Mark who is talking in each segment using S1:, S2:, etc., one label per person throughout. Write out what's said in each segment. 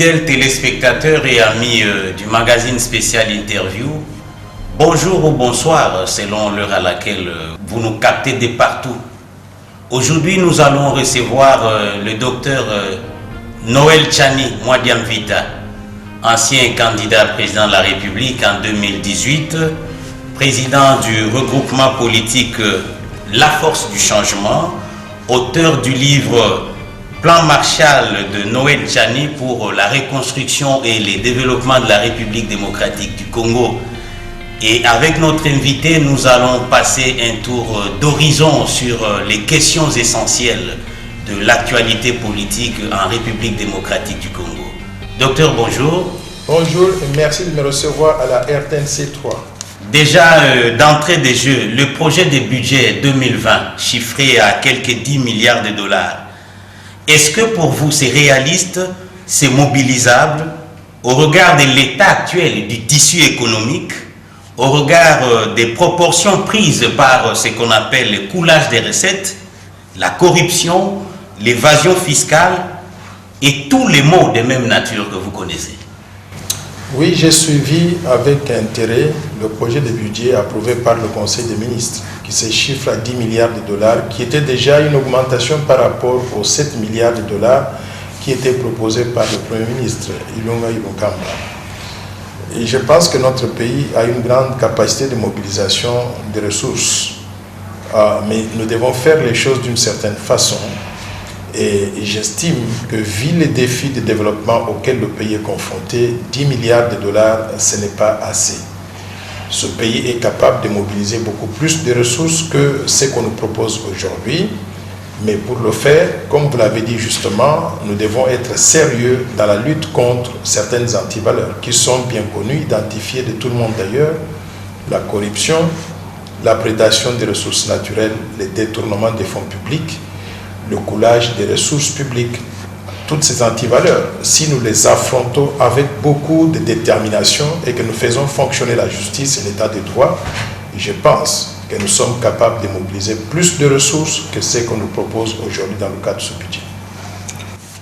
S1: Fidèles téléspectateurs et amis du magazine spécial Interview, bonjour ou bonsoir selon l'heure à laquelle vous nous captez de partout. Aujourd'hui, nous allons recevoir le docteur Noël Tchani Mwadiamvita, ancien candidat président de la République en 2018, président du regroupement politique La Force du Changement, auteur du livre Plan Marshall de Noël Tchani pour la reconstruction et le développement de la République démocratique du Congo. Et avec notre invité, nous allons passer un tour d'horizon sur les questions essentielles de l'actualité politique en République démocratique du Congo. Docteur, bonjour.
S2: Bonjour et merci de me recevoir à la RTNC 3.
S1: Déjà, d'entrée de jeu, le projet de budget 2020, chiffré à quelques 10 milliards de dollars, est-ce que pour vous c'est réaliste, c'est mobilisable au regard de l'état actuel du tissu économique, au regard des proportions prises par ce qu'on appelle le coulage des recettes, la corruption, l'évasion fiscale et tous les maux de même nature que vous connaissez?
S2: Oui, j'ai suivi avec intérêt le projet de budget approuvé par le Conseil des ministres, qui se chiffre à 10 milliards de dollars, qui était déjà une augmentation par rapport aux 7 milliards de dollars qui étaient proposés par le Premier ministre, Ilunga Ilunkamba. Et je pense que notre pays a une grande capacité de mobilisation des ressources. Mais nous devons faire les choses d'une certaine façon. Et j'estime que, vu les défis de développement auxquels le pays est confronté, 10 milliards de dollars, ce n'est pas assez. Ce pays est capable de mobiliser beaucoup plus de ressources que ce qu'on nous propose aujourd'hui. Mais pour le faire, comme vous l'avez dit justement, nous devons être sérieux dans la lutte contre certaines antivaleurs qui sont bien connues, identifiées de tout le monde d'ailleurs: la corruption, la prédation des ressources naturelles, le détournement des fonds publics, le coulage des ressources publiques. Toutes ces antivaleurs, si nous les affrontons avec beaucoup de détermination et que nous faisons fonctionner la justice et l'état de droit, je pense que nous sommes capables de mobiliser plus de ressources que ce qu'on nous propose aujourd'hui dans le cadre de ce budget.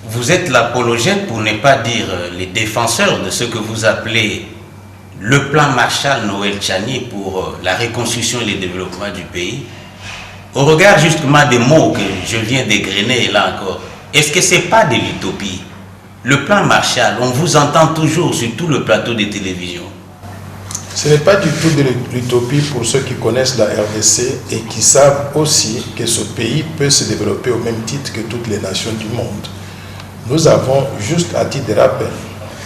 S1: Vous êtes l'apologète, pour ne pas dire les défenseurs, de ce que vous appelez le plan Marshall Noël Tchani pour la reconstruction et le développement du pays. Au regard justement des mots que je viens d'égrener là encore, est-ce que ce n'est pas de l'utopie? Le plan Marshall, on vous entend toujours sur tout le plateau de télévision.
S2: Ce n'est pas du tout de l'utopie pour ceux qui connaissent la RDC et qui savent aussi que ce pays peut se développer au même titre que toutes les nations du monde. Nous avons, juste à titre de rappel,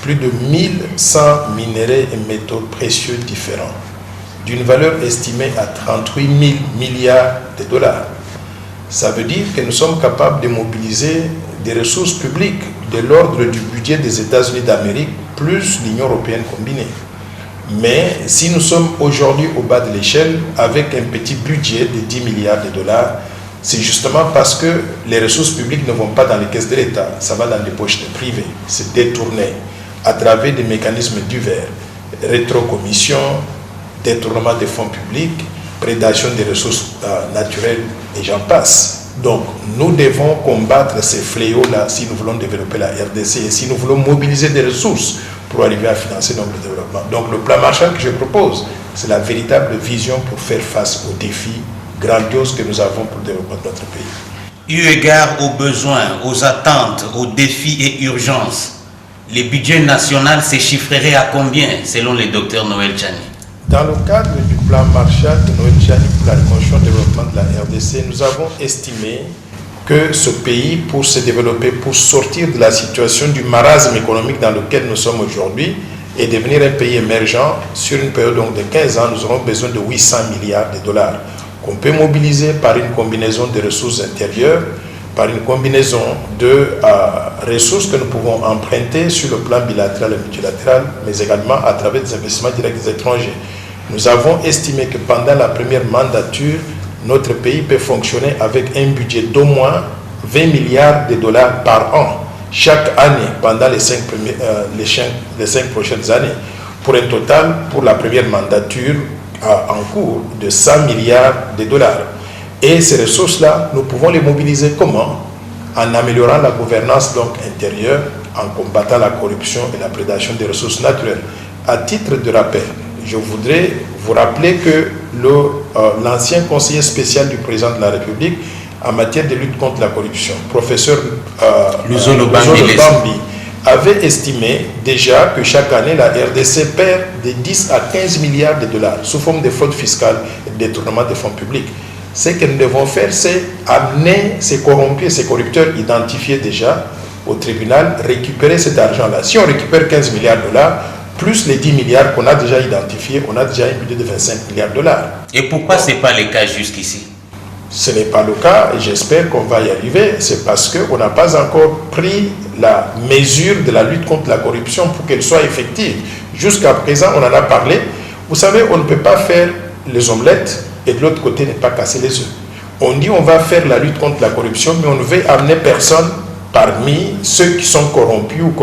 S2: plus de 1100 minéraux et métaux précieux différents, d'une valeur estimée à 38 000 milliards de dollars. Ça veut dire que nous sommes capables de mobiliser des ressources publiques de l'ordre du budget des États-Unis d'Amérique plus l'Union européenne combinée. Mais si nous sommes aujourd'hui au bas de l'échelle avec un petit budget de 10 milliards de dollars, c'est justement parce que les ressources publiques ne vont pas dans les caisses de l'État, ça va dans les poches des privés. C'est détourné à travers des mécanismes divers, rétrocommission, détournement des fonds publics, prédation des ressources naturelles et j'en passe. Donc nous devons combattre ces fléaux-là si nous voulons développer la RDC et si nous voulons mobiliser des ressources pour arriver à financer notre développement. Donc le plan Marshall que je propose, c'est la véritable vision pour faire face aux défis grandioses que nous avons pour le développement de notre pays.
S1: Eu égard aux besoins, aux attentes, aux défis et urgences, les budgets nationaux se chiffreraient à combien selon le docteur Noël Tchani?
S2: Dans le cadre du plan Marshall de Noël Tchani pour la reconstruction et le développement de la RDC, nous avons estimé que ce pays, pour se développer, pour sortir de la situation du marasme économique dans lequel nous sommes aujourd'hui et devenir un pays émergent, sur une période donc de 15 ans, nous aurons besoin de 800 milliards de dollars qu'on peut mobiliser par une combinaison de ressources intérieures, par une combinaison de ressources que nous pouvons emprunter sur le plan bilatéral et multilatéral, mais également à travers des investissements directs des étrangers. Nous avons estimé que pendant la première mandature, notre pays peut fonctionner avec un budget d'au moins 20 milliards de dollars par an, chaque année, pendant les 5 prochaines années, pour un total, pour la première mandature en cours, de 100 milliards de dollars. Et ces ressources-là, nous pouvons les mobiliser comment? En améliorant la gouvernance donc intérieure, en combattant la corruption et la prédation des ressources naturelles. À titre de rappel, je voudrais vous rappeler que l'ancien conseiller spécial du président de la République en matière de lutte contre la corruption, professeur
S1: Luzolo
S2: Bambi, avait estimé déjà que chaque année, la RDC perd de 10 à 15 milliards de dollars sous forme de fraude fiscale et de détournement des fonds publics. Ce que nous devons faire, c'est amener ces corrompus et ces corrupteurs identifiés déjà au tribunal, récupérer cet argent-là. Si on récupère 15 milliards de dollars, plus les 10 milliards qu'on a déjà identifiés, on a déjà un budget de 25 milliards de dollars.
S1: Et pourquoi ce n'est pas le cas jusqu'ici?
S2: Ce n'est pas le cas et j'espère qu'on va y arriver. C'est parce qu'on n'a pas encore pris la mesure de la lutte contre la corruption pour qu'elle soit effective. Jusqu'à présent, on en a parlé. Vous savez, on ne peut pas faire les omelettes et de l'autre côté ne pas casser les œufs. On dit on va faire la lutte contre la corruption, mais on ne veut amener personne parmi ceux qui sont corrompus ou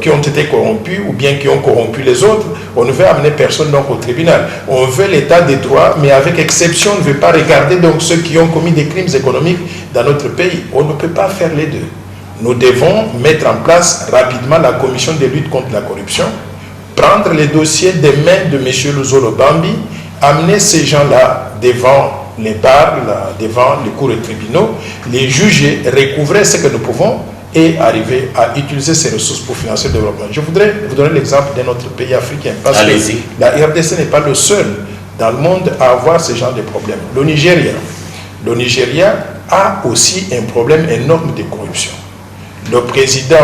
S2: qui ont été corrompus ou bien qui ont corrompu les autres. On ne veut amener personne donc au tribunal. On veut l'état des droits, mais avec exception, on ne veut pas regarder donc ceux qui ont commis des crimes économiques dans notre pays. On ne peut pas faire les deux. Nous devons mettre en place rapidement la commission de lutte contre la corruption, prendre les dossiers des mains de M. Luzolo Bambi, amener ces gens-là devant les barres, devant les cours et tribunaux, les juger, recouvrer ce que nous pouvons et arriver à utiliser ces ressources pour financer le développement. Je voudrais vous donner l'exemple d'un autre pays africain, parce que la RDC n'est pas le seul dans le monde à avoir ce genre de problème. Le Nigeria a aussi un problème énorme de corruption. Le président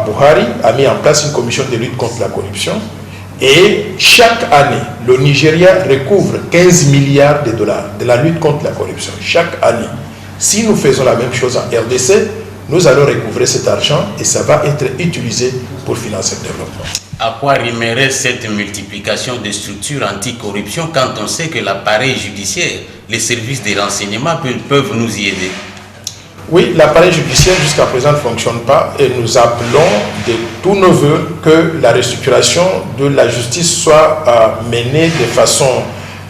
S2: Buhari a mis en place une commission de lutte contre la corruption et chaque année, le Nigeria recouvre 15 milliards de dollars de la lutte contre la corruption. Chaque année. Si nous faisons la même chose en RDC, nous allons recouvrer cet argent et ça va être utilisé pour financer le développement.
S1: À quoi rimerait cette multiplication de structures anticorruption quand on sait que l'appareil judiciaire, les services de renseignement peuvent nous y aider?
S2: Oui, l'appareil judiciaire jusqu'à présent ne fonctionne pas et nous appelons de tous nos voeux que la restructuration de la justice soit menée de façon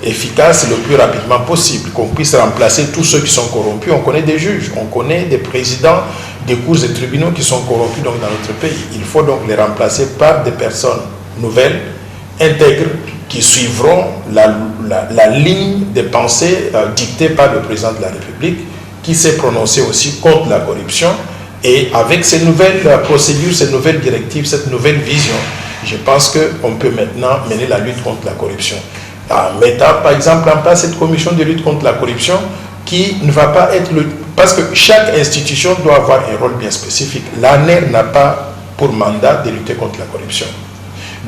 S2: efficace le plus rapidement possible, qu'on puisse remplacer tous ceux qui sont corrompus. On connaît des juges, on connaît des présidents des cours et tribunaux qui sont corrompus donc, dans notre pays. Il faut donc les remplacer par des personnes nouvelles, intègres, qui suivront la ligne de pensée dictée par le président de la République, qui s'est prononcé aussi contre la corruption. Et avec ces nouvelles procédures, ces nouvelles directives, cette nouvelle vision, je pense qu'on peut maintenant mener la lutte contre la corruption. En mettant par exemple en place cette commission de lutte contre la corruption qui ne va pas être parce que chaque institution doit avoir un rôle bien spécifique. L'ANER n'a pas pour mandat de lutter contre la corruption.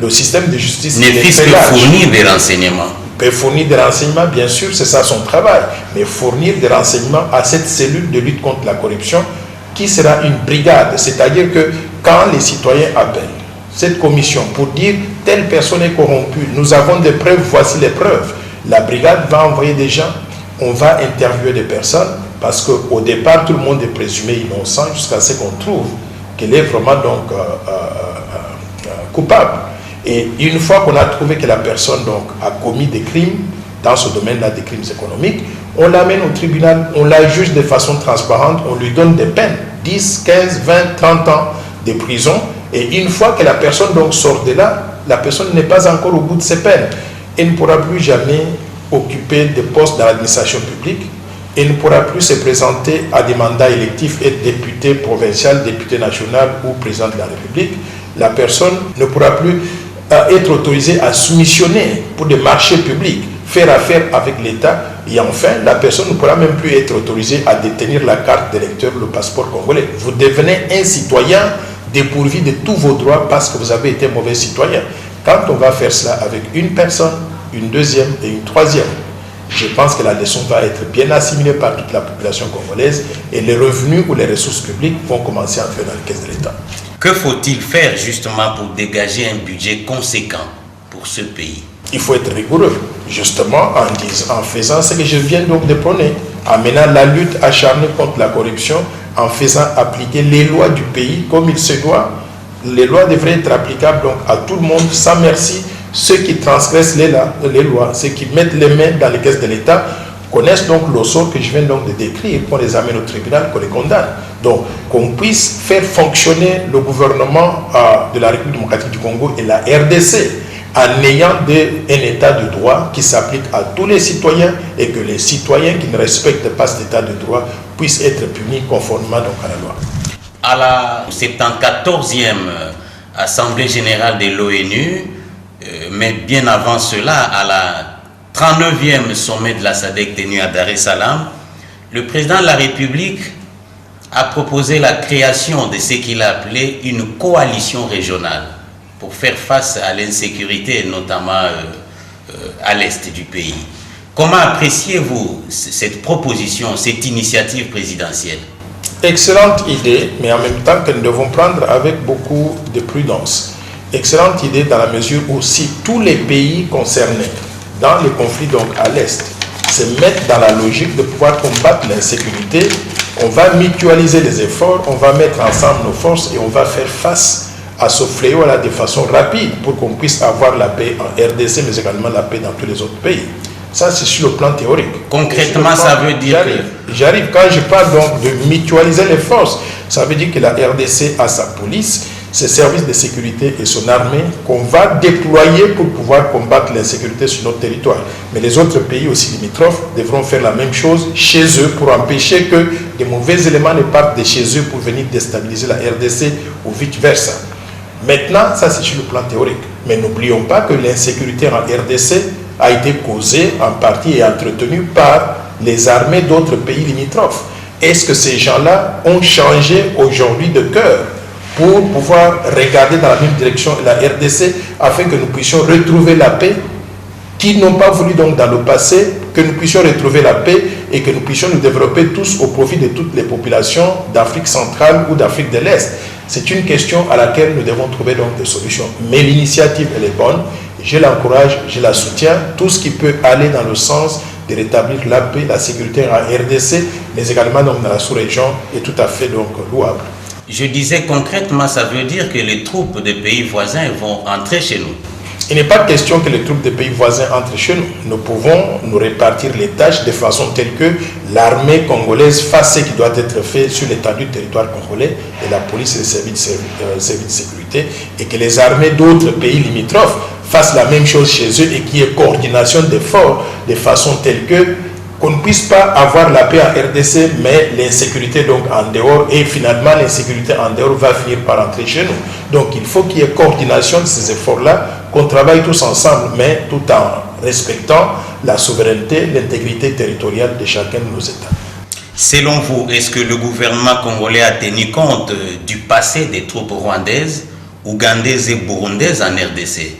S2: Le système de justice
S1: ne fait que fournir des renseignements.
S2: Peut fournir des renseignements, bien sûr, c'est ça son travail, mais fournir des renseignements à cette cellule de lutte contre la corruption qui sera une brigade, c'est-à-dire que quand les citoyens appellent cette commission pour dire telle personne est corrompue, nous avons des preuves, voici les preuves. La brigade va envoyer des gens, on va interviewer des personnes parce qu'au départ tout le monde est présumé innocent jusqu'à ce qu'on trouve qu'elle est vraiment donc coupable. Et une fois qu'on a trouvé que la personne donc a commis des crimes dans ce domaine-là, des crimes économiques, on l'amène au tribunal, on la juge de façon transparente, on lui donne des peines, 10, 15, 20, 30 ans de prison. Et une fois que la personne donc sort de là, la personne n'est pas encore au bout de ses peines. Elle ne pourra plus jamais occuper des postes dans l'administration publique. Elle ne pourra plus se présenter à des mandats électifs, être député provincial, député national ou président de la République. La personne ne pourra plus être autorisée à soumissionner pour des marchés publics, faire affaire avec l'État. Et enfin, la personne ne pourra même plus être autorisée à détenir la carte d'électeur, le passeport congolais. Vous devenez un citoyen dépourvu de tous vos droits parce que vous avez été mauvais citoyen. Quand on va faire cela avec une personne, une deuxième et une troisième, je pense que la leçon va être bien assimilée par toute la population congolaise et les revenus ou les ressources publiques vont commencer à entrer dans les caisses de l'État.
S1: Que faut-il faire justement pour dégager un budget conséquent pour ce pays?
S2: Il faut être rigoureux, justement en faisant ce que je viens donc de prôner, en menant la lutte acharnée contre la corruption, en faisant appliquer les lois du pays comme il se doit. Les lois devraient être applicables donc à tout le monde sans merci. Ceux qui transgressent les lois, ceux qui mettent les mains dans les caisses de l'État, connaissent donc le sort que je viens donc de décrire, qu'on les amène au tribunal, qu'on les condamne. Donc, qu'on puisse faire fonctionner le gouvernement de la République démocratique du Congo et la RDC en ayant un état de droit qui s'applique à tous les citoyens et que les citoyens qui ne respectent pas cet état de droit puissent être punis conformément donc à la loi.
S1: À la 74e Assemblée générale de l'ONU, mais bien avant cela, à la 39e sommet de la SADC tenu à Dar es Salaam, le président de la République a proposé la création de ce qu'il a appelé une coalition régionale pour faire face à l'insécurité, notamment à l'est du pays. Comment appréciez-vous cette proposition, cette initiative présidentielle?
S2: Excellente idée, mais en même temps que nous devons prendre avec beaucoup de prudence. Excellente idée dans la mesure où si tous les pays concernés dans les conflits donc à l'Est se mettent dans la logique de pouvoir combattre l'insécurité, on va mutualiser les efforts, on va mettre ensemble nos forces et on va faire face à ce fléau là de façon rapide pour qu'on puisse avoir la paix en RDC, mais également la paix dans tous les autres pays. Ça, c'est sur le plan théorique.
S1: Concrètement, ça veut dire
S2: J'arrive. Quand je parle donc de mutualiser les forces, ça veut dire que la RDC a sa police, ses services de sécurité et son armée qu'on va déployer pour pouvoir combattre l'insécurité sur notre territoire. Mais les autres pays aussi limitrophes devront faire la même chose chez eux pour empêcher que des mauvais éléments ne partent de chez eux pour venir déstabiliser la RDC ou vice-versa. Maintenant, ça c'est sur le plan théorique. Mais n'oublions pas que l'insécurité en RDC a été causée en partie et entretenue par les armées d'autres pays limitrophes. Est-ce que ces gens-là ont changé aujourd'hui de cœur pour pouvoir regarder dans la même direction la RDC afin que nous puissions retrouver la paix, qui n'ont pas voulu donc dans le passé, que nous puissions retrouver la paix et que nous puissions nous développer tous au profit de toutes les populations d'Afrique centrale ou d'Afrique de l'Est? C'est une question à laquelle nous devons trouver donc des solutions. Mais l'initiative, elle est bonne. Je l'encourage, je la soutiens. Tout ce qui peut aller dans le sens de rétablir la paix, la sécurité en RDC, mais également donc dans la sous-région, est tout à fait donc louable.
S1: Je disais concrètement, ça veut dire que les troupes des pays voisins vont entrer chez nous.
S2: Il n'est pas question que les troupes des pays voisins entrent chez nous. Nous pouvons nous répartir les tâches de façon telle que l'armée congolaise fasse ce qui doit être fait sur l'étendue du territoire congolais et la police et les services de sécurité, et que les armées d'autres pays limitrophes fassent la même chose chez eux et qu'il y ait coordination d'efforts de façon telle que qu'on ne puisse pas avoir la paix en RDC, mais l'insécurité donc en dehors, et finalement l'insécurité en dehors va finir par entrer chez nous. Donc il faut qu'il y ait coordination de ces efforts-là, qu'on travaille tous ensemble, mais tout en respectant la souveraineté, l'intégrité territoriale de chacun de nos États.
S1: Selon vous, est-ce que le gouvernement congolais a tenu compte du passé des troupes rwandaises, ougandaises et burundaises en RDC?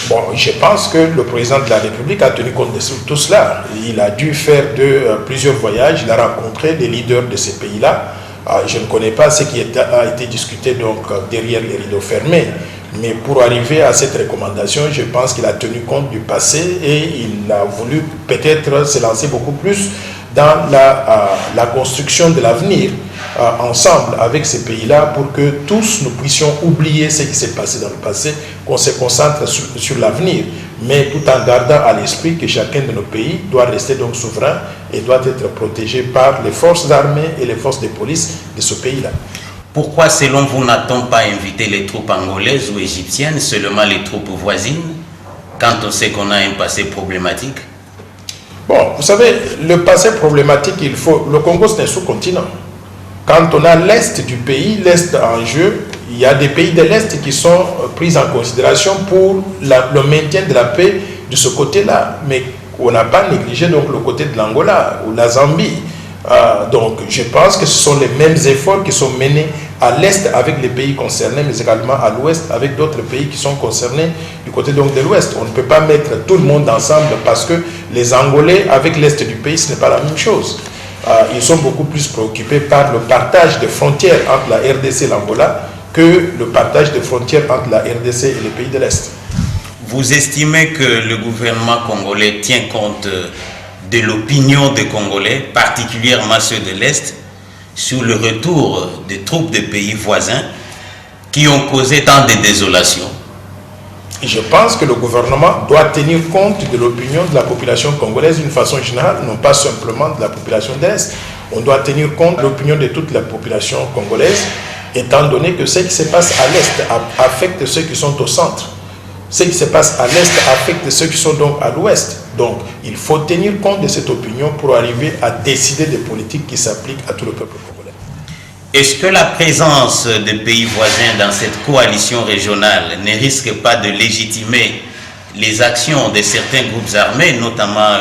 S2: Bon, je pense que le président de la République a tenu compte de tout cela. Il a dû faire plusieurs voyages, il a rencontré des leaders de ces pays-là. Je ne connais pas ce qui a été discuté donc derrière les rideaux fermés, mais pour arriver à cette recommandation, je pense qu'il a tenu compte du passé et il a voulu peut-être se lancer beaucoup plus dans la construction de l'avenir ensemble avec ces pays-là pour que tous nous puissions oublier ce qui s'est passé dans le passé, qu'on se concentre sur l'avenir, mais tout en gardant à l'esprit que chacun de nos pays doit rester donc souverain et doit être protégé par les forces armées et les forces de police de ce pays-là.
S1: Pourquoi, selon vous, n'a-t-on pas invité les troupes angolaises ou égyptiennes, seulement les troupes voisines, quand on sait qu'on a un passé problématique?
S2: Bon, vous savez, le passé problématique, le Congo, c'est un sous-continent. Quand on a l'Est du pays, l'Est en jeu, il y a des pays de l'Est qui sont pris en considération pour le maintien de la paix de ce côté-là. Mais on n'a pas négligé donc le côté de l'Angola ou la Zambie. Donc je pense que ce sont les mêmes efforts qui sont menés à l'Est avec les pays concernés, mais également à l'Ouest avec d'autres pays qui sont concernés du côté donc de l'Ouest. On ne peut pas mettre tout le monde ensemble parce que les Angolais avec l'Est du pays, ce n'est pas la même chose. Ils sont beaucoup plus préoccupés par le partage des frontières entre la RDC et l'Angola que le partage des frontières entre la RDC et les pays de l'Est.
S1: Vous estimez que le gouvernement congolais tient compte de l'opinion des Congolais, particulièrement ceux de l'Est, sur le retour des troupes des pays voisins qui ont causé tant de désolations?
S2: je pense que le gouvernement doit tenir compte de l'opinion de la population congolaise d'une façon générale, non pas simplement de la population de l'Est. On doit tenir compte de l'opinion de toute la population congolaise, étant donné que ce qui se passe à l'Est affecte ceux qui sont au centre. Ce qui se passe à l'Est affecte ceux qui sont donc à l'Ouest. Donc, il faut tenir compte de cette opinion pour arriver à décider des politiques qui s'appliquent à tout le peuple congolais.
S1: Est-ce que la présence des pays voisins dans cette coalition régionale ne risque pas de légitimer les actions de certains groupes armés, notamment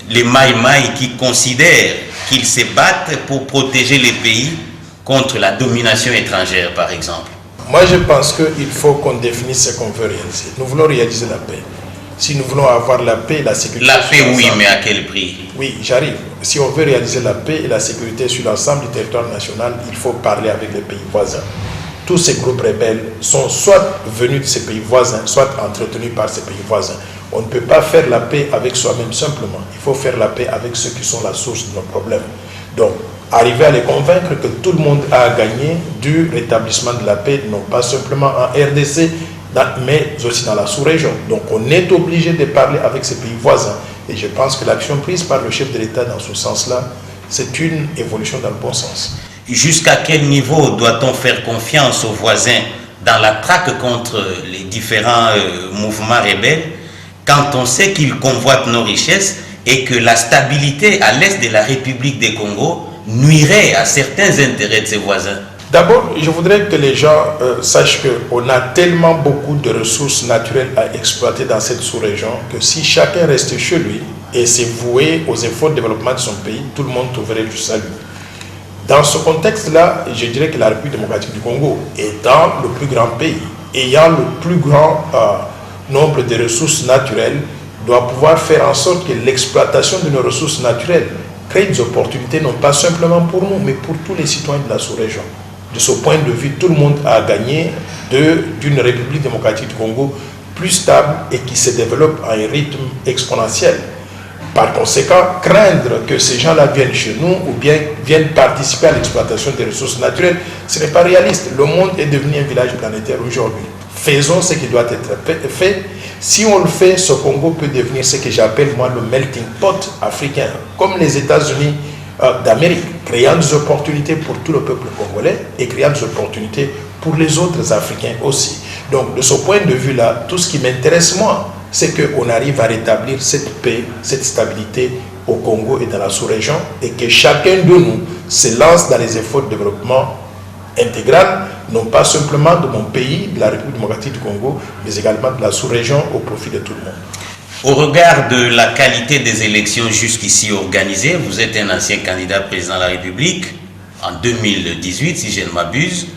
S1: les Maï-Maï, qui considèrent qu'ils se battent pour protéger les pays contre la domination étrangère, par exemple?
S2: Moi, je pense qu'il faut qu'on définisse ce qu'on veut réaliser. Nous voulons réaliser la paix. Si nous voulons avoir la paix et la sécurité...
S1: La paix, oui, mais à quel prix?
S2: Oui, j'arrive. Si on veut réaliser la paix et la sécurité sur l'ensemble du territoire national, il faut parler avec les pays voisins. Tous ces groupes rebelles sont soit venus de ces pays voisins, soit entretenus par ces pays voisins. On ne peut pas faire la paix avec soi-même simplement. Il faut faire la paix avec ceux qui sont la source de nos problèmes. Donc, arriver à les convaincre que tout le monde a gagné du rétablissement de la paix, non pas simplement en RDC, mais aussi dans la sous-région. Donc on est obligé de parler avec ces pays voisins. Et je pense que l'action prise par le chef de l'État dans ce sens-là, c'est une évolution dans le bon sens.
S1: Jusqu'à quel niveau doit-on faire confiance aux voisins dans la traque contre les différents mouvements rebelles quand on sait qu'ils convoitent nos richesses et que la stabilité à l'est de la République du Congo nuirait à certains intérêts de ses voisins?
S2: D'abord, je voudrais que les gens sachent qu'on a tellement beaucoup de ressources naturelles à exploiter dans cette sous-région que si chacun reste chez lui et s'est voué aux efforts de développement de son pays, tout le monde trouverait du salut. Dans ce contexte-là, je dirais que la République démocratique du Congo, étant le plus grand pays, ayant le plus grand nombre de ressources naturelles, doit pouvoir faire en sorte que l'exploitation de nos ressources naturelles crée des opportunités, non pas simplement pour nous, mais pour tous les citoyens de la sous-région. De ce point de vue, tout le monde a gagné d'une République démocratique du Congo plus stable et qui se développe à un rythme exponentiel. Par conséquent, craindre que ces gens-là viennent chez nous ou bien viennent participer à l'exploitation des ressources naturelles, ce n'est pas réaliste. Le monde est devenu un village planétaire aujourd'hui. Faisons ce qui doit être fait. Si on le fait, ce Congo peut devenir ce que j'appelle moi le melting pot africain, comme les États-Unis d'Amérique, créant des opportunités pour tout le peuple congolais et créant des opportunités pour les autres Africains aussi. Donc, de ce point de vue-là, tout ce qui m'intéresse, moi, c'est qu'on arrive à rétablir cette paix, cette stabilité au Congo et dans la sous-région et que chacun de nous se lance dans les efforts de développement intégral, non pas simplement de mon pays, de la République démocratique du Congo, mais également de la sous-région au profit de tout le monde.
S1: Au regard de la qualité des élections jusqu'ici organisées, vous êtes un ancien candidat président de la République en 2018, si je ne m'abuse.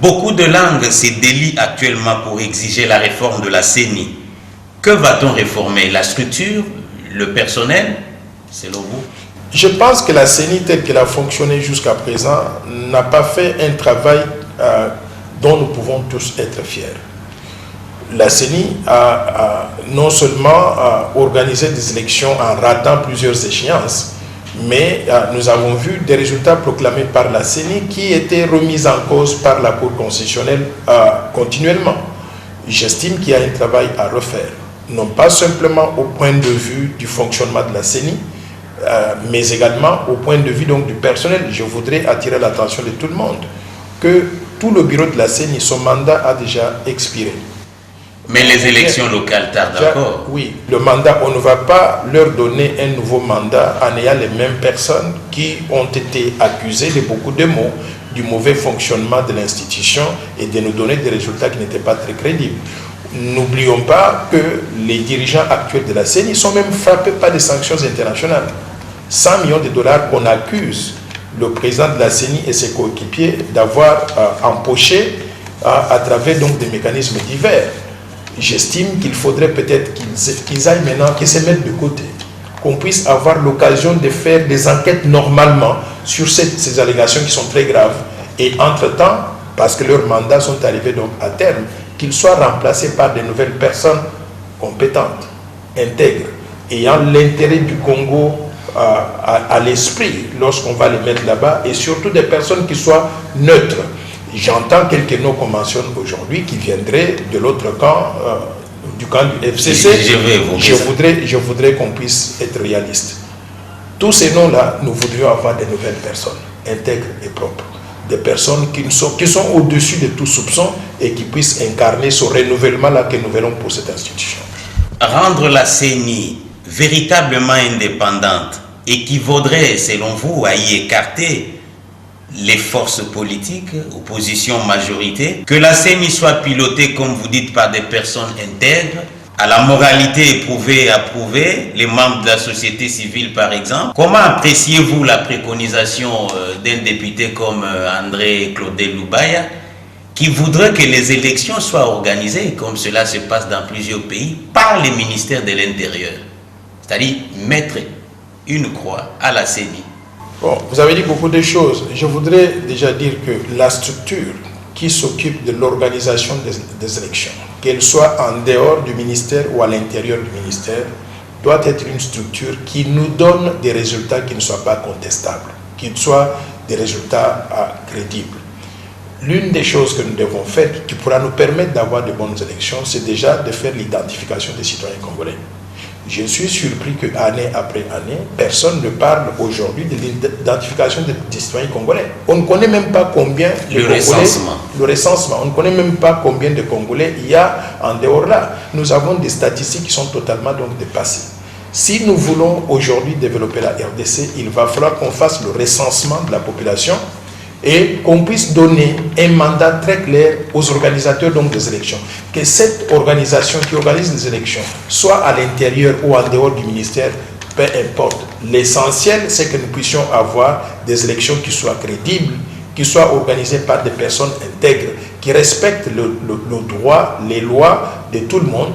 S1: Beaucoup de langues se délient actuellement pour exiger la réforme de la CENI. Que va-t-on réformer? La structure, le personnel, selon vous?
S2: Je pense que la CENI, telle qu'elle a fonctionné jusqu'à présent, n'a pas fait un travail dont nous pouvons tous être fiers. La CENI a non seulement organisé des élections en ratant plusieurs échéances, mais nous avons vu des résultats proclamés par la CENI qui étaient remis en cause par la Cour constitutionnelle continuellement. J'estime qu'il y a un travail à refaire, non pas simplement au point de vue du fonctionnement de la CENI, mais également au point de vue donc, du personnel. Je voudrais attirer l'attention de tout le monde que tout le bureau de la CENI, son mandat a déjà expiré.
S1: Mais les élections locales tardent encore.
S2: Oui, le mandat, on ne va pas leur donner un nouveau mandat en ayant les mêmes personnes qui ont été accusées de beaucoup de maux, du mauvais fonctionnement de l'institution et de nous donner des résultats qui n'étaient pas très crédibles. N'oublions pas que les dirigeants actuels de la CENI sont même frappés par des sanctions internationales. 100 millions de dollars qu'on accuse le président de la CENI et ses coéquipiers d'avoir empoché à travers donc des mécanismes divers. J'estime qu'il faudrait peut-être qu'ils aillent maintenant, qu'ils se mettent de côté, qu'on puisse avoir l'occasion de faire des enquêtes normalement sur ces allégations qui sont très graves. Et entre-temps, parce que leurs mandats sont arrivés donc à terme, qu'ils soient remplacés par de nouvelles personnes compétentes, intègres, ayant l'intérêt du Congo à l'esprit lorsqu'on va les mettre là-bas, et surtout des personnes qui soient neutres. J'entends quelques noms qu'on mentionne aujourd'hui qui viendraient de l'autre camp, du camp du FCC. Je voudrais qu'on puisse être réaliste. Tous ces noms-là, nous voudrions avoir des nouvelles personnes, intègres et propres. Des personnes qui sont au-dessus de tout soupçon et qui puissent incarner ce renouvellement-là que nous verrons pour cette institution.
S1: Rendre la CENI véritablement indépendante équivaudrait, selon vous, à y écarter les forces politiques, opposition, majorité, que la CENI soit pilotée, comme vous dites, par des personnes intègres, à la moralité éprouvée et approuvée, les membres de la société civile par exemple. Comment appréciez-vous la préconisation d'un député comme André Claudel Loubaya, qui voudrait que les élections soient organisées, comme cela se passe dans plusieurs pays, par les ministères de l'Intérieur, c'est-à-dire mettre une croix à la CENI?
S2: Bon, vous avez dit beaucoup de choses. Je voudrais déjà dire que la structure qui s'occupe de l'organisation des élections, qu'elle soit en dehors du ministère ou à l'intérieur du ministère, doit être une structure qui nous donne des résultats qui ne soient pas contestables, qui soient des résultats crédibles. L'une des choses que nous devons faire, qui pourra nous permettre d'avoir de bonnes élections, c'est déjà de faire l'identification des citoyens congolais. Je suis surpris qu'année après année, personne ne parle aujourd'hui de l'identification des citoyens congolais. On ne connaît même pas combien de Congolais... Le recensement. On ne connaît même pas combien de Congolais il y a en dehors là. Nous avons des statistiques qui sont totalement donc dépassées. Si nous voulons aujourd'hui développer la RDC, il va falloir qu'on fasse le recensement de la population et qu'on puisse donner un mandat très clair aux organisateurs donc des élections. Que cette organisation qui organise les élections, soit à l'intérieur ou en dehors du ministère, peu importe. L'essentiel, c'est que nous puissions avoir des élections qui soient crédibles, qui soient organisées par des personnes intègres, qui respectent le droit, les lois de tout le monde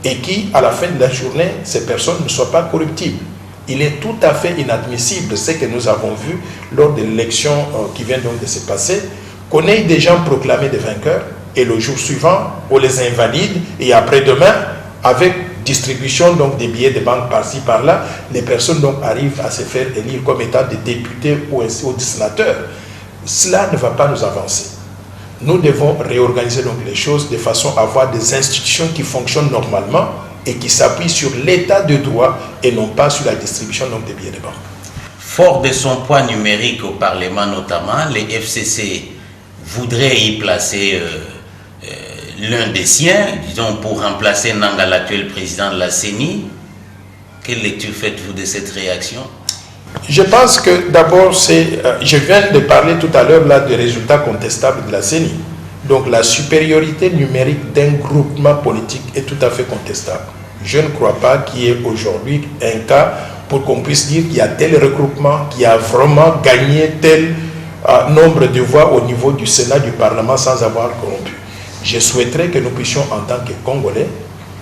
S2: et qui, à la fin de la journée, ces personnes ne soient pas corruptibles. Il est tout à fait inadmissible ce que nous avons vu lors de l'élection qui vient donc de se passer, qu'on ait des gens proclamés des vainqueurs et le jour suivant, on les invalide et après-demain, avec distribution donc des billets de banque par-ci par-là, les personnes donc arrivent à se faire élire comme étant des députés ou des sénateurs. Cela ne va pas nous avancer. Nous devons réorganiser donc les choses de façon à avoir des institutions qui fonctionnent normalement et qui s'appuie sur l'état de droit et non pas sur la distribution donc des billets de banque.
S1: Fort de son poids numérique au Parlement notamment, les FCC voudraient y placer l'un des siens, disons pour remplacer Nanga, l'actuel président de la CENI. Quelle lecture faites-vous de cette réaction?
S2: Je pense que d'abord, je viens de parler tout à l'heure là des résultats contestables de la CENI. Donc la supériorité numérique d'un groupement politique est tout à fait contestable. Je ne crois pas qu'il y ait aujourd'hui un cas pour qu'on puisse dire qu'il y a tel regroupement qui a vraiment gagné tel nombre de voix au niveau du Sénat, du Parlement sans avoir corrompu. Je souhaiterais que nous puissions en tant que Congolais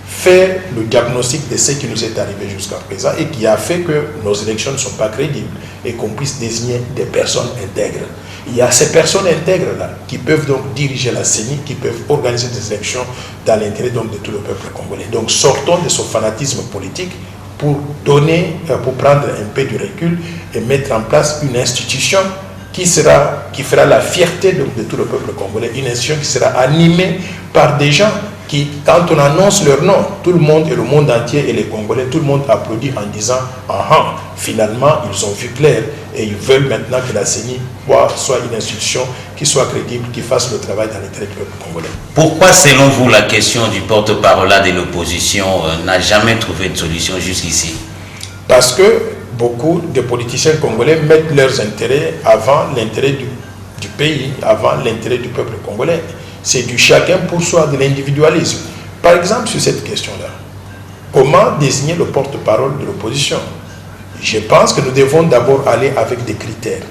S2: faire le diagnostic de ce qui nous est arrivé jusqu'à présent et qui a fait que nos élections ne sont pas crédibles et qu'on puisse désigner des personnes intègres. Il y a ces personnes intègres-là qui peuvent donc diriger la CENI, qui peuvent organiser des élections dans l'intérêt donc de tout le peuple congolais. Donc sortons de ce fanatisme politique pour prendre un peu du recul et mettre en place une institution qui fera la fierté de tout le peuple congolais, une institution qui sera animée par des gens qui, quand on annonce leur nom, tout le monde et le monde entier et les Congolais, tout le monde applaudit en disant « Ah, finalement, ils ont vu clair et ils veulent maintenant que la CENI soit une institution qui soit crédible, qui fasse le travail dans l'intérêt du peuple congolais. »
S1: Pourquoi, selon vous, la question du porte-parole de l'opposition n'a jamais trouvé de solution jusqu'ici?
S2: Parce que beaucoup de politiciens congolais mettent leurs intérêts avant l'intérêt du pays, avant l'intérêt du peuple congolais. C'est du chacun pour soi, de l'individualisme. Par exemple, sur cette question-là, comment désigner le porte-parole de l'opposition? Je pense que nous devons d'abord aller avec des critères.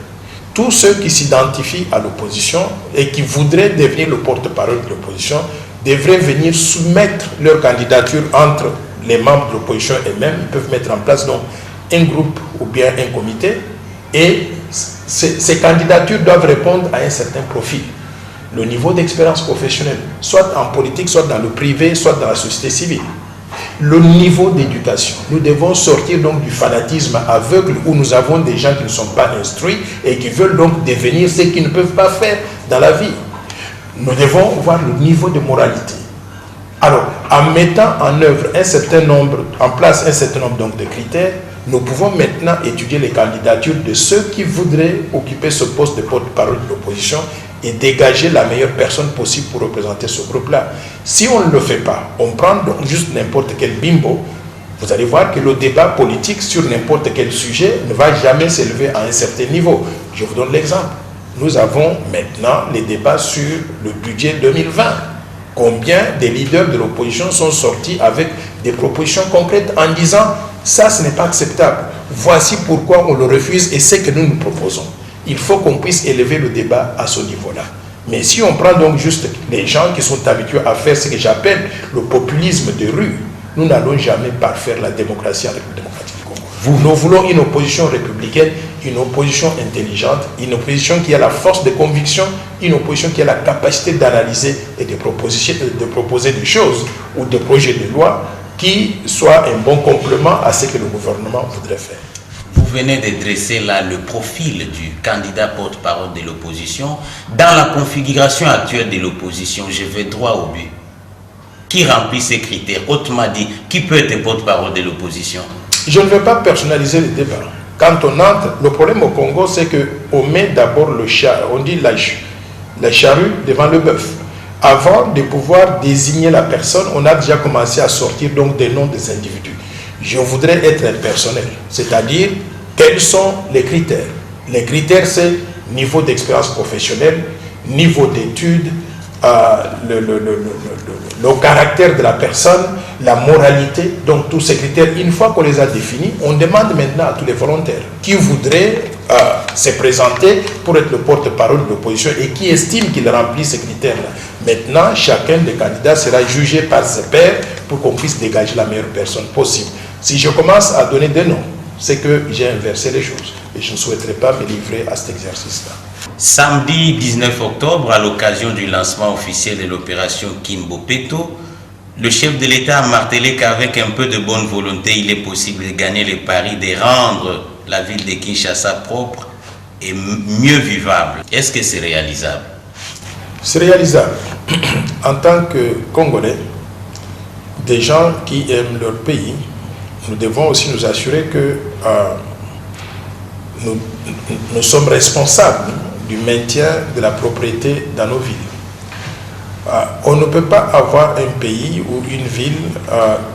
S2: Tous ceux qui s'identifient à l'opposition et qui voudraient devenir le porte-parole de l'opposition devraient venir soumettre leur candidature entre les membres de l'opposition eux-mêmes. Ils peuvent mettre en place donc un groupe ou bien un comité et ces candidatures doivent répondre à un certain profil. Le niveau d'expérience professionnelle, soit en politique, soit dans le privé, soit dans la société civile. Le niveau d'éducation. Nous devons sortir donc du fanatisme aveugle où nous avons des gens qui ne sont pas instruits et qui veulent donc devenir ce qu'ils ne peuvent pas faire dans la vie. nous devons voir le niveau de moralité. Alors, en mettant en œuvre en place un certain nombre donc, de critères, nous pouvons maintenant étudier les candidatures de ceux qui voudraient occuper ce poste de porte-parole de l'opposition et dégager la meilleure personne possible pour représenter ce groupe-là. Si on ne le fait pas, on prend donc juste n'importe quel bimbo, vous allez voir que le débat politique sur n'importe quel sujet ne va jamais s'élever à un certain niveau. Je vous donne l'exemple. Nous avons maintenant les débats sur le budget 2020. Combien des leaders de l'opposition sont sortis avec des propositions concrètes en disant « ça, ce n'est pas acceptable. Voici pourquoi on le refuse et c'est que nous nous proposons ». Il faut qu'on puisse élever le débat à ce niveau-là. Mais si on prend donc juste les gens qui sont habitués à faire ce que j'appelle le populisme de rue, nous n'allons jamais parfaire la démocratie en République démocratique du Congo. Nous voulons une opposition républicaine, une opposition intelligente, une opposition qui a la force de conviction, une opposition qui a la capacité d'analyser et de proposer des choses ou des projets de loi qui soient un bon complément à ce que le gouvernement voudrait faire.
S1: Vous venez de dresser là le profil du candidat porte-parole de l'opposition. Dans la configuration actuelle de l'opposition, je vais droit au but. Qui remplit ces critères? Autrement dit, qui peut être porte-parole de l'opposition?
S2: Je ne veux pas personnaliser le débat. Quand on entre, le problème au Congo, c'est qu'on met d'abord le chat, on dit la charrue devant le bœuf. Avant de pouvoir désigner la personne, on a déjà commencé à sortir donc des noms des individus. Je voudrais être impersonnel, c'est-à-dire quels sont les critères. Les critères, c'est niveau d'expérience professionnelle, niveau d'études, le caractère de la personne, la moralité, donc tous ces critères. Une fois qu'on les a définis, on demande maintenant à tous les volontaires qui voudraient se présenter pour être le porte-parole de l'opposition et qui estiment qu'il remplit ces critères-là. Maintenant, chacun des candidats sera jugé par ses pairs pour qu'on puisse dégager la meilleure personne possible. Si je commence à donner des noms, c'est que j'ai inversé les choses et je ne souhaiterais pas me livrer à cet exercice-là.
S1: Samedi 19 octobre, à l'occasion du lancement officiel de l'opération Kimbopeto, le chef de l'État a martelé qu'avec un peu de bonne volonté, il est possible de gagner les paris, de rendre la ville de Kinshasa propre et mieux vivable. Est-ce que c'est réalisable?
S2: C'est réalisable. En tant que Congolais, des gens qui aiment leur pays, nous devons aussi nous assurer que nous sommes responsables du maintien de la propriété dans nos villes. On ne peut pas avoir un pays ou une ville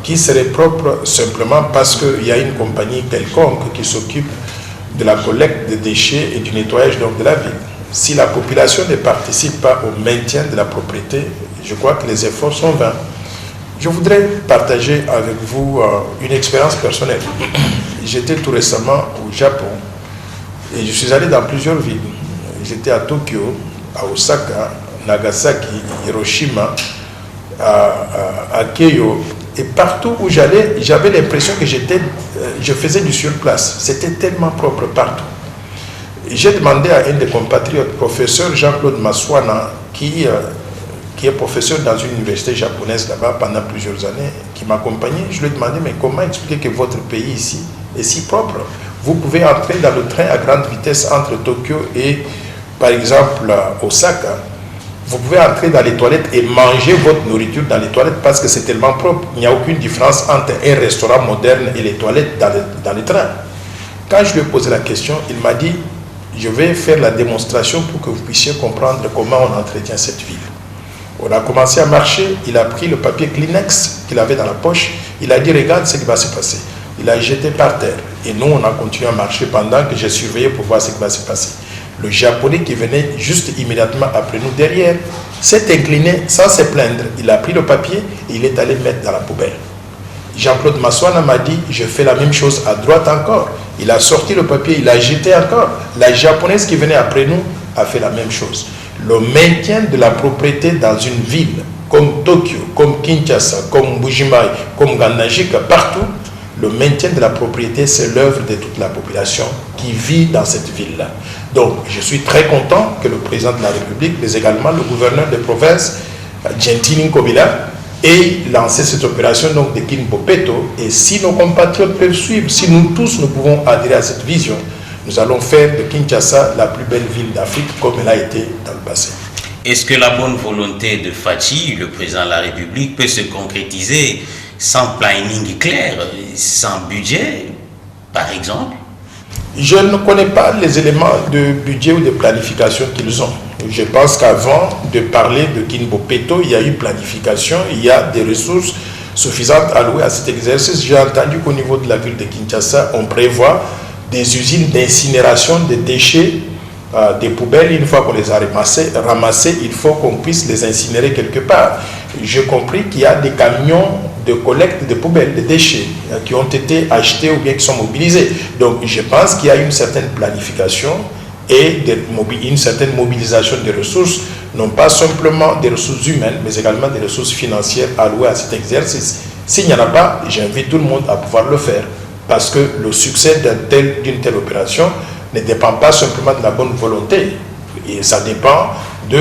S2: qui serait propre simplement parce qu'il y a une compagnie quelconque qui s'occupe de la collecte des déchets et du nettoyage donc de la ville. Si la population ne participe pas au maintien de la propriété, je crois que les efforts sont vains. Je voudrais partager avec vous une expérience personnelle. J'étais tout récemment au Japon et je suis allé dans plusieurs villes. J'étais à Tokyo, à Osaka, Nagasaki, Hiroshima, à Keio. Et partout où j'allais, j'avais l'impression que je faisais du surplace. C'était tellement propre partout. J'ai demandé à un des compatriotes, professeur Jean-Claude Maswana, qui est professeur dans une université japonaise là-bas pendant plusieurs années, qui m'accompagnait. Je lui ai demandé, mais comment expliquer que votre pays ici est si propre? Vous pouvez entrer dans le train à grande vitesse entre Tokyo et, par exemple, Osaka. Vous pouvez entrer dans les toilettes et manger votre nourriture dans les toilettes parce que c'est tellement propre. Il n'y a aucune différence entre un restaurant moderne et les toilettes dans les trains. Quand je lui ai posé la question, il m'a dit, je vais faire la démonstration pour que vous puissiez comprendre comment on entretient cette ville. On a commencé à marcher, il a pris le papier Kleenex qu'il avait dans la poche, il a dit, regarde ce qui va se passer. Il a jeté par terre. Et nous, on a continué à marcher pendant que j'ai surveillé pour voir ce qui va se passer. Le Japonais qui venait juste immédiatement après nous derrière s'est incliné sans se plaindre. Il a pris le papier et il est allé le mettre dans la poubelle. Jean-Claude Maswana m'a dit, je fais la même chose à droite encore. Il a sorti le papier, il a jeté encore. La Japonaise qui venait après nous a fait la même chose. Le maintien de la propriété dans une ville comme Tokyo, comme Kinshasa, comme Mbuji-Mayi, comme Ngandajika, partout, le maintien de la propriété, c'est l'œuvre de toute la population qui vit dans cette ville-là. Donc, je suis très content que le président de la République, mais également le gouverneur de province, Gentini Nkobila, ait lancé cette opération donc, de Kimbopeto. Et si nos compatriotes peuvent suivre, si nous tous nous pouvons adhérer à cette vision, nous allons faire de Kinshasa la plus belle ville d'Afrique comme elle a été dans le passé.
S1: Est-ce que la bonne volonté de Fachi, le président de la République, peut se concrétiser sans planning clair, sans budget, par exemple?
S2: Je ne connais pas les éléments de budget ou de planification qu'ils ont. Je pense qu'avant de parler de Kinbo Peto, il y a eu planification, il y a des ressources suffisantes allouées à cet exercice. J'ai entendu qu'au niveau de la ville de Kinshasa, on prévoit des usines d'incinération des déchets des poubelles. Une fois qu'on les a ramassés, il faut qu'on puisse les incinérer quelque part. J'ai compris qu'il y a des camions de collecte de poubelles, de déchets qui ont été achetés ou bien qui sont mobilisés. Donc je pense qu'il y a une certaine planification et une certaine mobilisation des ressources, non pas simplement des ressources humaines, mais également des ressources financières allouées à cet exercice. S'il n'y en a pas, j'invite tout le monde à pouvoir le faire, parce que le succès d'une telle opération ne dépend pas simplement de la bonne volonté, et ça dépend de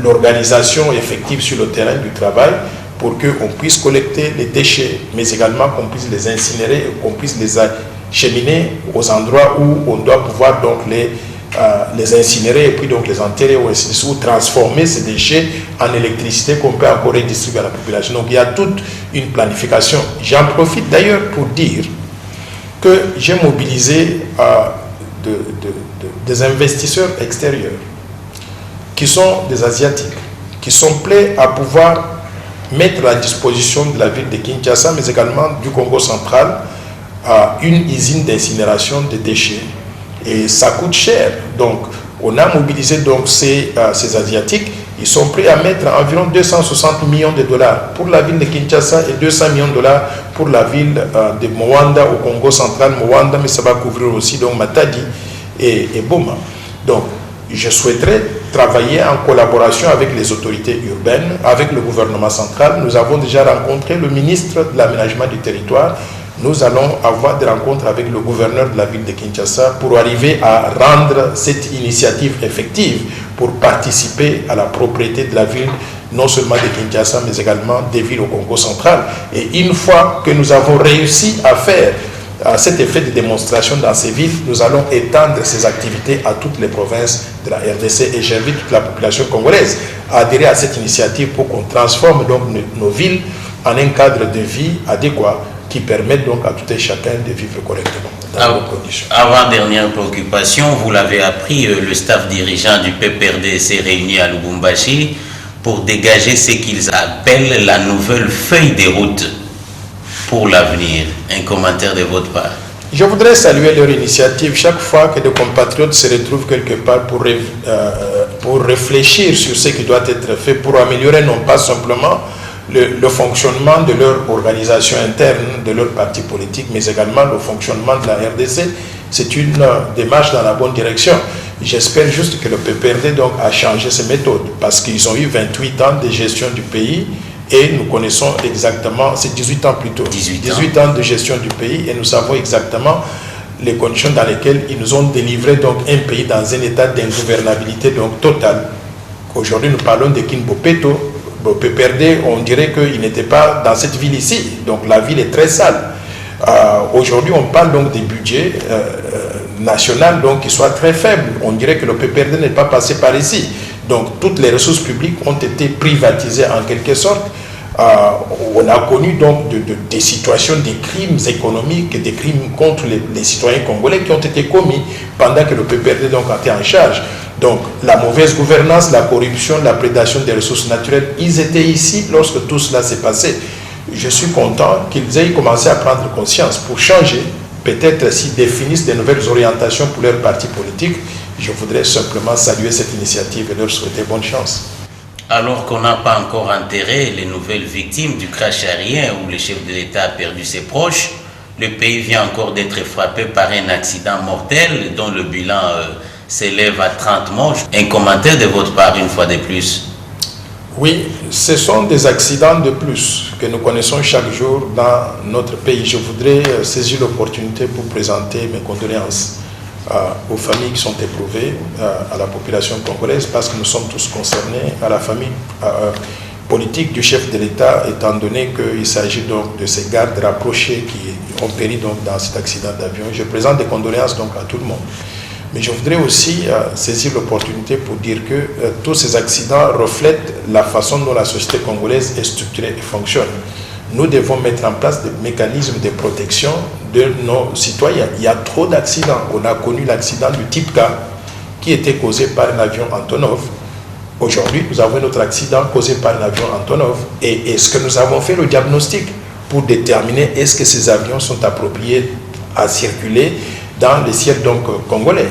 S2: l'organisation effective sur le terrain du travail pour qu'on puisse collecter les déchets, mais également qu'on puisse les incinérer et qu'on puisse les acheminer aux endroits où on doit pouvoir donc les incinérer et puis donc les enterrer ou transformer ces déchets en électricité qu'on peut encore redistribuer à la population. Donc il y a toute une planification. J'en profite d'ailleurs pour dire que j'ai mobilisé des investisseurs extérieurs qui sont des Asiatiques, qui sont prêts à pouvoir mettre à disposition de la ville de Kinshasa, mais également du Congo central, une usine d'incinération de déchets. Et ça coûte cher. Donc, on a mobilisé donc ces Asiatiques. Ils sont prêts à mettre environ 260 millions de dollars pour la ville de Kinshasa et 200 millions de dollars pour la ville de Moanda au Congo central. Moanda, mais ça va couvrir aussi donc Matadi et Boma. Donc, je souhaiterais travailler en collaboration avec les autorités urbaines, avec le gouvernement central. Nous avons déjà rencontré le ministre de l'aménagement du territoire. Nous allons avoir des rencontres avec le gouverneur de la ville de Kinshasa pour arriver à rendre cette initiative effective, pour participer à la propriété de la ville, non seulement de Kinshasa, mais également des villes au Congo central. Et une fois que nous avons réussi à faire cet effet de démonstration dans ces villes, nous allons étendre ces activités à toutes les provinces de la RDC, et j'invite toute la population congolaise à adhérer à cette initiative pour qu'on transforme donc nos villes en un cadre de vie adéquat qui permet donc à tout et chacun de vivre correctement dans les conditions.
S1: Avant-dernière préoccupation, vous l'avez appris, le staff dirigeant du PPRD s'est réuni à Lubumbashi pour dégager ce qu'ils appellent la nouvelle feuille de route pour l'avenir. Un commentaire de votre part?
S2: Je voudrais saluer leur initiative. Chaque fois que des compatriotes se retrouvent quelque part pour réfléchir sur ce qui doit être fait pour améliorer non pas simplement le fonctionnement de leur organisation interne, de leur parti politique, mais également le fonctionnement de la RDC, c'est une démarche dans la bonne direction. J'espère juste que le PPRD donc a changé ses méthodes, parce qu'ils ont eu 28 ans de gestion du pays, et nous connaissons exactement, c'est 18 ans plutôt, 18 ans de gestion du pays, et nous savons exactement les conditions dans lesquelles ils nous ont délivré donc un pays dans un état d'ingouvernabilité donc totale. Aujourd'hui, nous parlons de Kinbo Peto. Au PPRD, on dirait qu'il n'était pas dans cette ville ici, donc la ville est très sale. Aujourd'hui, on parle donc des budgets nationaux donc, qui soient très faibles. On dirait que le PPRD n'est pas passé par ici. Donc toutes les ressources publiques ont été privatisées en quelque sorte. On a connu donc des situations, des crimes économiques, des crimes contre les citoyens congolais qui ont été commis pendant que le PPRD donc a été en charge. Donc la mauvaise gouvernance, la corruption, la prédation des ressources naturelles, ils étaient ici lorsque tout cela s'est passé. Je suis content qu'ils aient commencé à prendre conscience pour changer, peut-être s'ils définissent de nouvelles orientations pour leur parti politique. Je voudrais simplement saluer cette initiative et leur souhaiter bonne chance.
S1: Alors qu'on n'a pas encore enterré les nouvelles victimes du crash aérien où le chef de l'État a perdu ses proches, le pays vient encore d'être frappé par un accident mortel dont le bilan s'élève à 30 morts. Un commentaire de votre part une fois de plus?
S2: Oui, ce sont des accidents de plus que nous connaissons chaque jour dans notre pays. Je voudrais saisir l'opportunité pour présenter mes condoléances aux familles qui sont éprouvées, à la population congolaise, parce que nous sommes tous concernés, à la famille politique du chef de l'État, étant donné qu'il s'agit donc de ces gardes rapprochés qui ont péri donc dans cet accident d'avion. Je présente des condoléances donc à tout le monde. Mais je voudrais aussi saisir l'opportunité pour dire que tous ces accidents reflètent la façon dont la société congolaise est structurée et fonctionne. Nous devons mettre en place des mécanismes de protection de nos citoyens. Il y a trop d'accidents. On a connu l'accident du type K qui était causé par un avion Antonov. Aujourd'hui, nous avons un autre accident causé par un avion Antonov. Et est-ce que nous avons fait le diagnostic pour déterminer est-ce que ces avions sont appropriés à circuler dans les ciels congolais?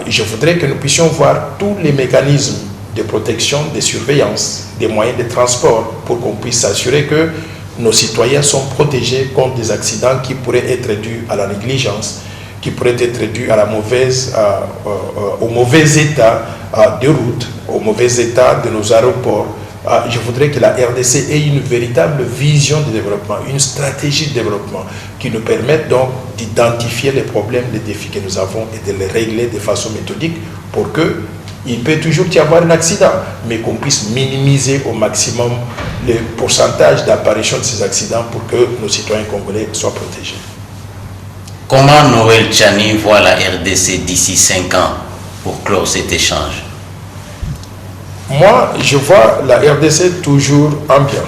S2: Je voudrais que nous puissions voir tous les mécanismes de protection, de surveillance, des moyens de transport pour qu'on puisse s'assurer que nos citoyens sont protégés contre des accidents qui pourraient être dus à la négligence, qui pourraient être dus à au mauvais état de route, au mauvais état de nos aéroports. Je voudrais que la RDC ait une véritable vision de développement, une stratégie de développement qui nous permette donc d'identifier les problèmes, les défis que nous avons et de les régler de façon méthodique pour que il peut toujours y avoir un accident, mais qu'on puisse minimiser au maximum le pourcentage d'apparition de ces accidents pour que nos citoyens congolais soient protégés.
S1: Comment Noël Tchani voit la RDC d'ici 5 ans pour clore cet échange?
S2: Moi, je vois la RDC toujours en bien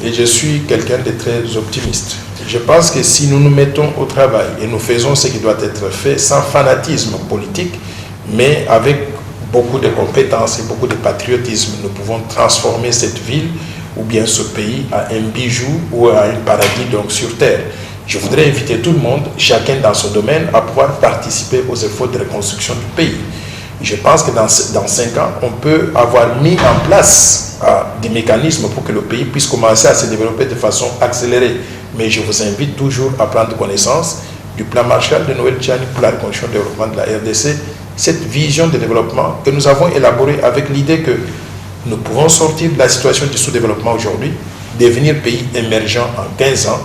S2: et je suis quelqu'un de très optimiste. Je pense que si nous nous mettons au travail et nous faisons ce qui doit être fait sans fanatisme politique, mais avec beaucoup de compétences et beaucoup de patriotisme, nous pouvons transformer cette ville ou bien ce pays à un bijou ou à un paradis donc sur terre. Je voudrais inviter tout le monde, chacun dans son domaine, à pouvoir participer aux efforts de reconstruction du pays. Je pense que dans 5 ans, on peut avoir mis en place des mécanismes pour que le pays puisse commencer à se développer de façon accélérée. Mais je vous invite toujours à prendre connaissance du plan Marshall de Noël Tchani pour la reconstruction et le développement de la RDC, cette vision de développement que nous avons élaborée avec l'idée que nous pouvons sortir de la situation du sous-développement aujourd'hui, devenir pays émergent en 15 ans,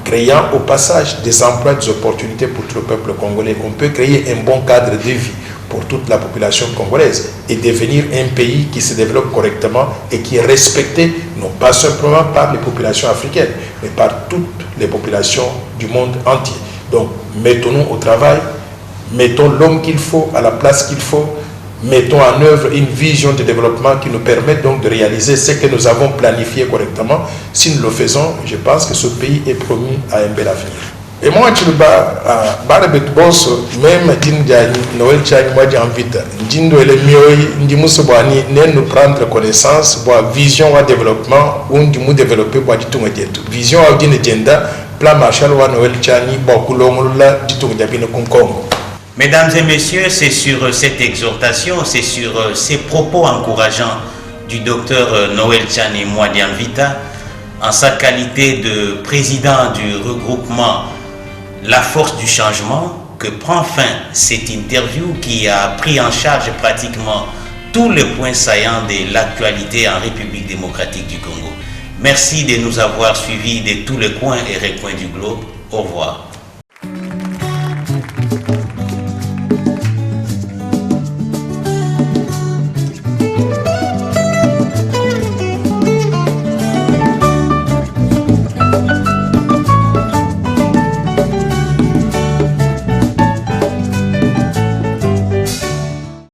S2: créant au passage des emplois, des opportunités pour tout le peuple congolais. On peut créer un bon cadre de vie pour toute la population congolaise et devenir un pays qui se développe correctement et qui est respecté non pas simplement par les populations africaines, mais par toutes les populations du monde entier. Donc, mettons-nous au travail, mettons l'homme qu'il faut à la place qu'il faut, mettons en œuvre une vision de développement qui nous permette donc de réaliser ce que nous avons planifié correctement. Si nous le faisons, je pense que ce pays est promis à un bel avenir. Et moi, tu le bats, même Noël Tchani, moi j'ai envie de prendre connaissance, vision ou développement, ou de développer vision ou agenda, plan Marshall ou Noël Tchani,
S1: Mesdames et messieurs, c'est sur cette exhortation, c'est sur ces propos encourageants du docteur Noël Tchani Mwadiamvita, en sa qualité de président du regroupement La Force du Changement, que prend fin cette interview qui a pris en charge pratiquement tous les points saillants de l'actualité en République démocratique du Congo. Merci de nous avoir suivis de tous les coins et recoins du globe. Au revoir.